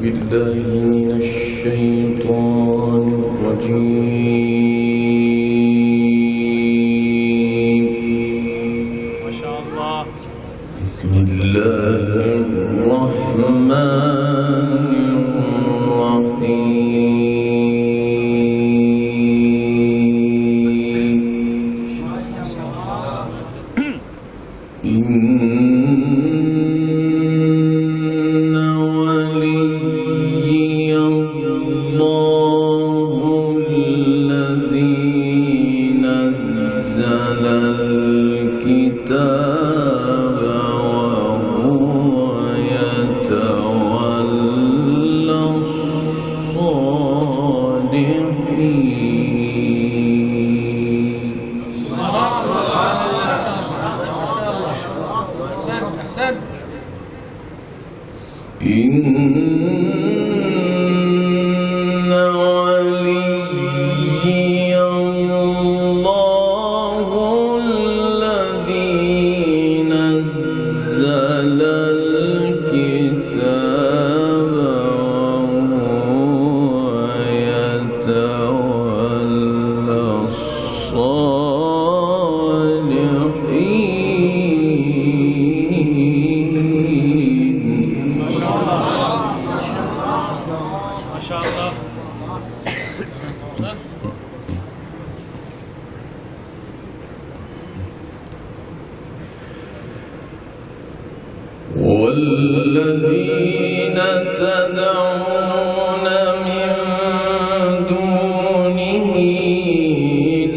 بالله من الشيطان الرجيم. ما شاء الله. بسم الله الرحمن الرحيم. إن وليي الله الذي نزل الكتاب وهو يتولى الصالحين. إن وليي الله الذي نزل الكتاب وهو يتولى الصالحين. ما شاء الله. والذين تدعون من دونه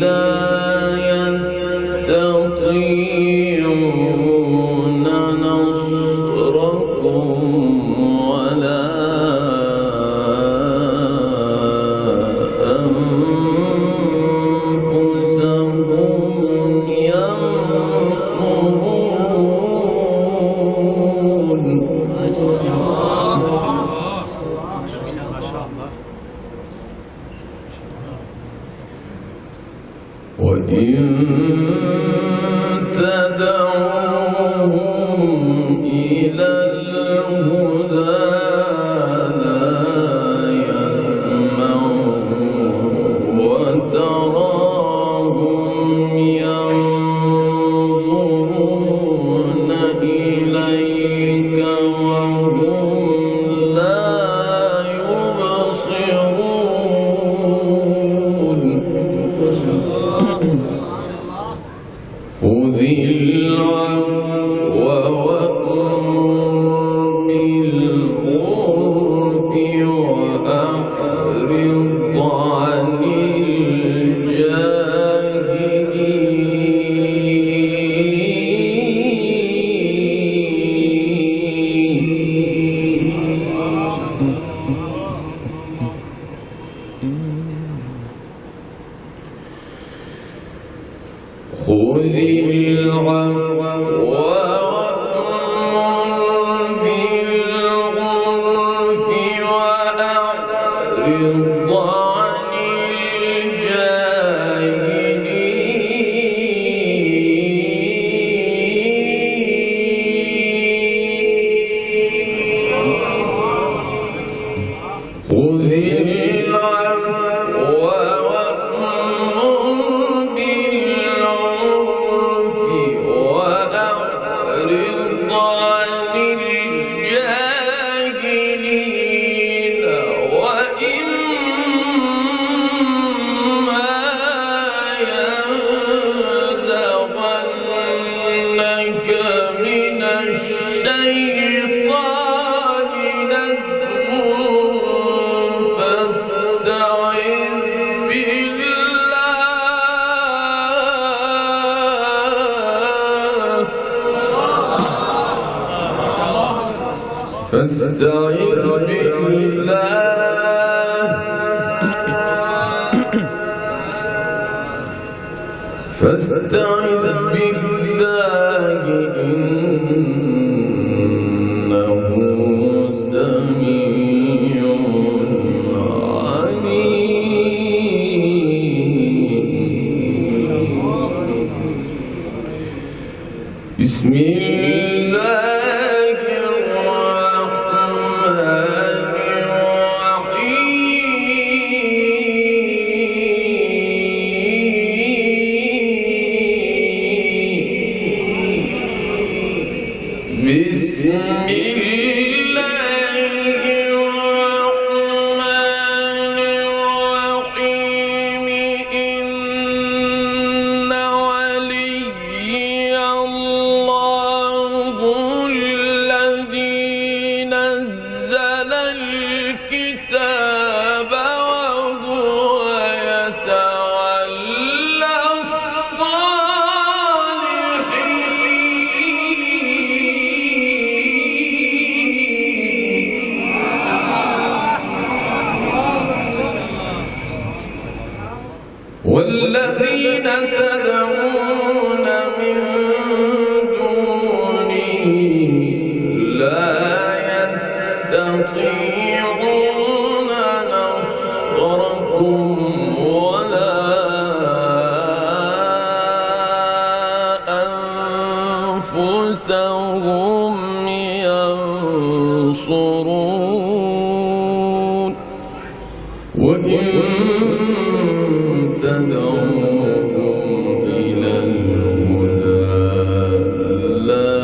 لا يستطيعون نصركم ولا أنفسهم ينصرون. ما شاء الله. وإن تدعوهم إلى الهدى لا يسمعوا وتراهم ينظرون إليك وهم لا يبصرون. خذ العفو وأمر بالعرف وأعرض عن الجاهلين. خذ العفو وأمر بالعرف وأعرض عن الجاهلين. خذ العفو وأمر بالعرف وأعرض عن الجاهلين وإما ينزغنك من الشيطان نزغ فاستعذ بالله. فاستعذ بالله. فاستعذ بالله إنه سميع عليم. بسم الله الرحمن الكتاب وهو يتولى الصالحين والذين تدعون من دونه لا يستطيعون نصركم ولا أنفسهم ينصرون وإن تدعوهم إلى الهدى لا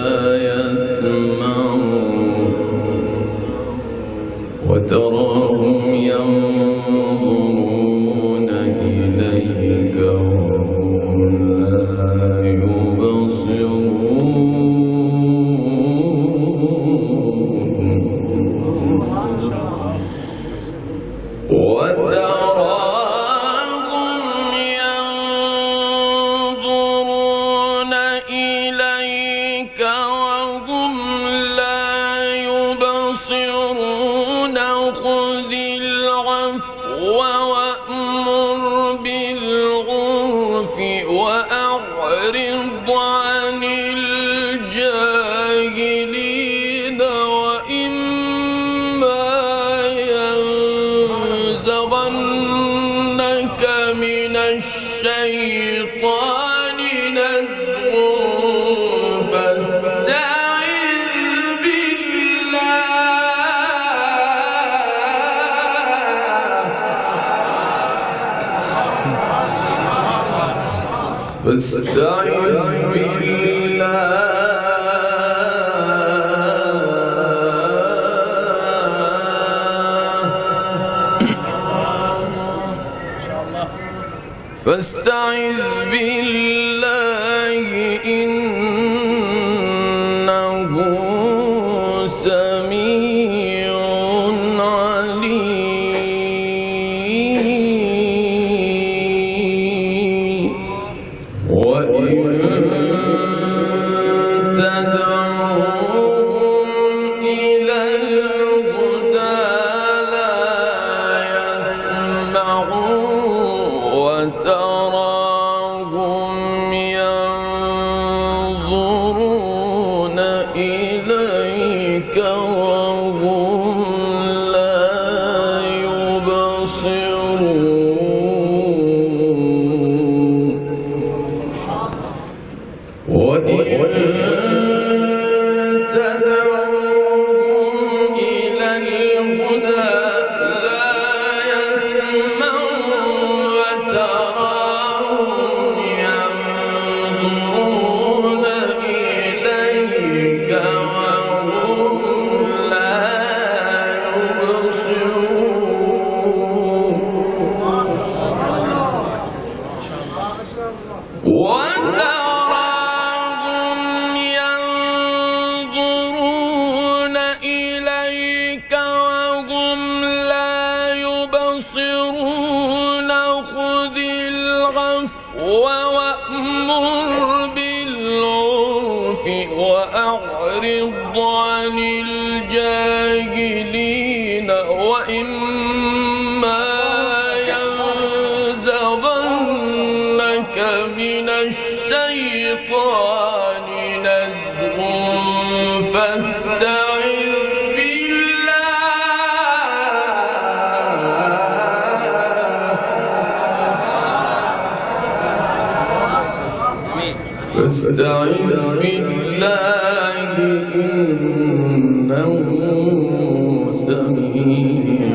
يسمعون وتراهم ينظرون إليك وهم لا يبصرون وتراهم ينظرون إليك وهم لا يبصرون خذ العفو وأمر بالعرف وأعرض عن الجاهلين وإما ينزغنك من الشيطان نزغ فاستعذ فاستعذ بالله إنه سميع عليم وإن تدعوهم إلى الهدى لا يسمعون وتراهم ينظرون إليك وهم لا يبصرون وإن تدعوهم إلى الهدى لا يسمعون وتراهم ينظرون إليك وهم لا يبصرون وتراهم ينظرون إليك وهم لا يبصرون خذ العفو وأمر بالعرف وأعرض عن الجاهلين وإما ينزغنك من الشيطان نزغ فاستعذ بالله إنه سميع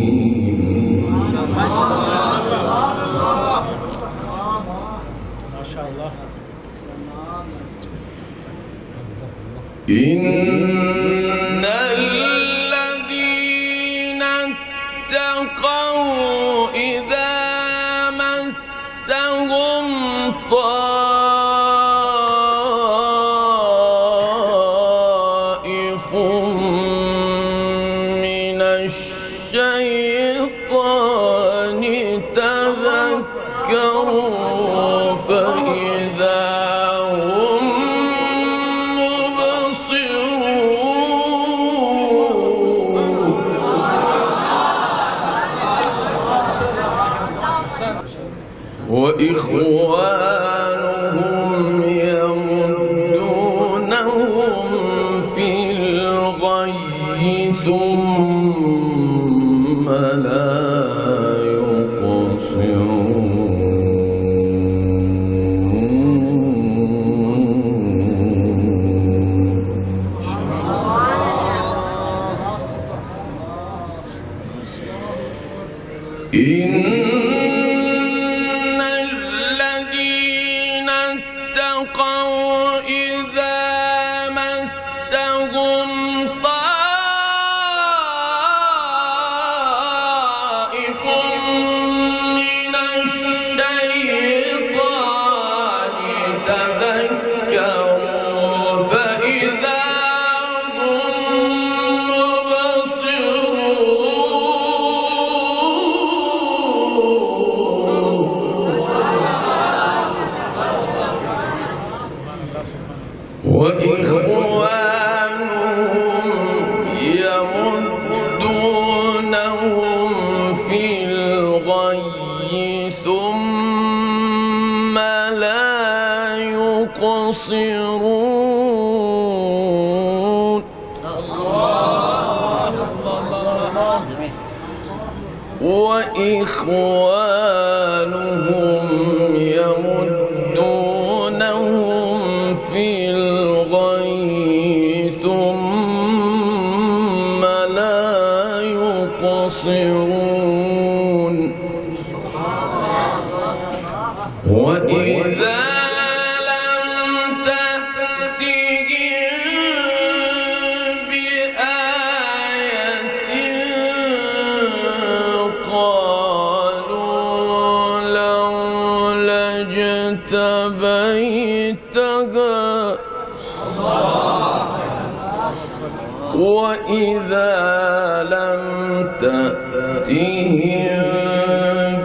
عليم ما شاء الله. إن الذين اتقوا إذا مسهم طائف وإخوانهم يمدونهم في الغي ثم لا إن الذين اتقوا إذا مسهم طائف من الشيطان تذكروا فإذا وإخوانهم يمدونهم في الغي ثم لا يقصرون وإخوانهم يمدونهم في الغي ثم لا يقصرون وإذا لم تأتهم بآية قالوا لولا اجتبيتها وإذا لم تأتهم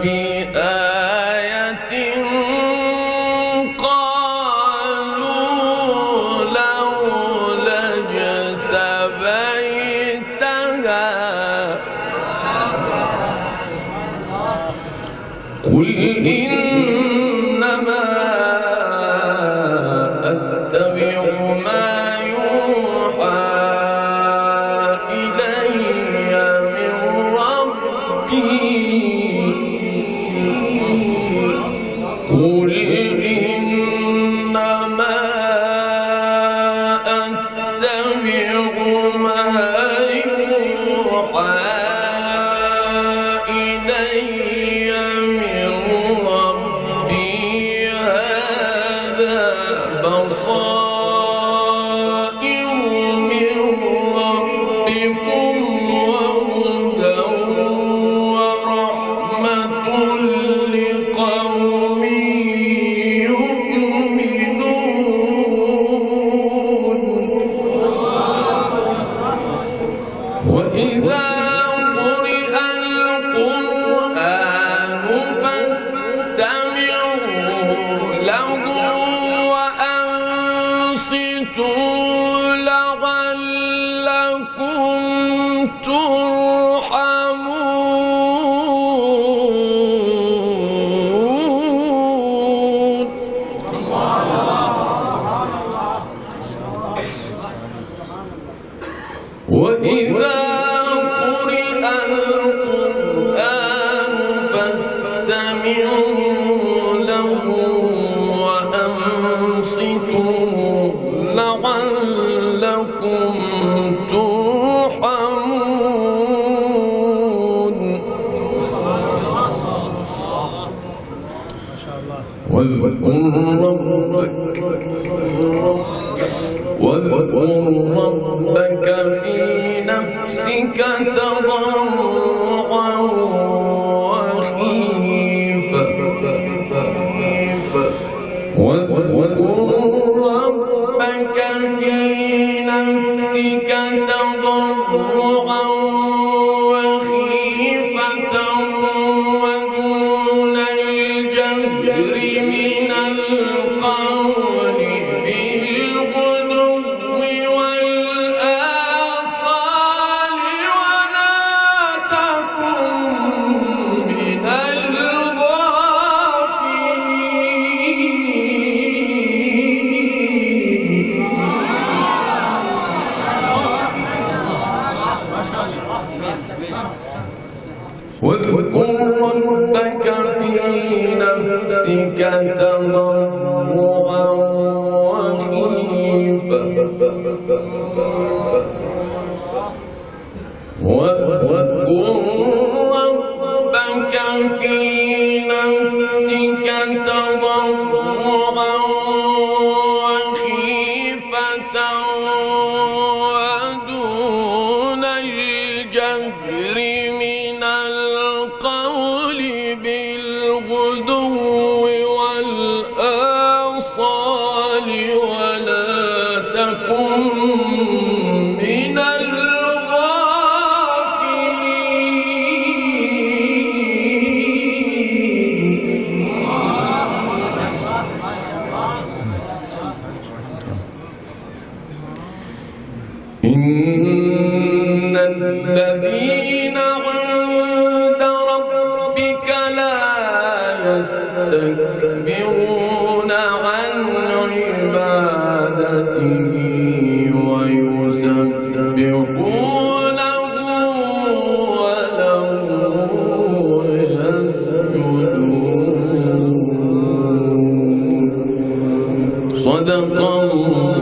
بآية قالوا لولا اجتبيتها قل إنما أتبع ما يوحى إلي من ربي قل إنما أتبع ما يوحى إلي من ربي هذا بصائر من ربكم وهدى ورحمة لقوم يؤمنون وإذا قرئ القرآن فاستمعوا له وأنصتوا لعلكم ترحمون وإذا قرئ القرآن فاستمعوا له وأنصتوا لعلكم ترحمون واذكر ربك في نفسك تضرعا وخيفة واذكر ربك في نفسك تضرعا وخيفة ودون الجهر من القول بالغدو والآصال ولا ولا تكن من إن الذين عند ربك لا يستكبرون عن عبادته ويسبحونه وله يسجدون. صدق الله.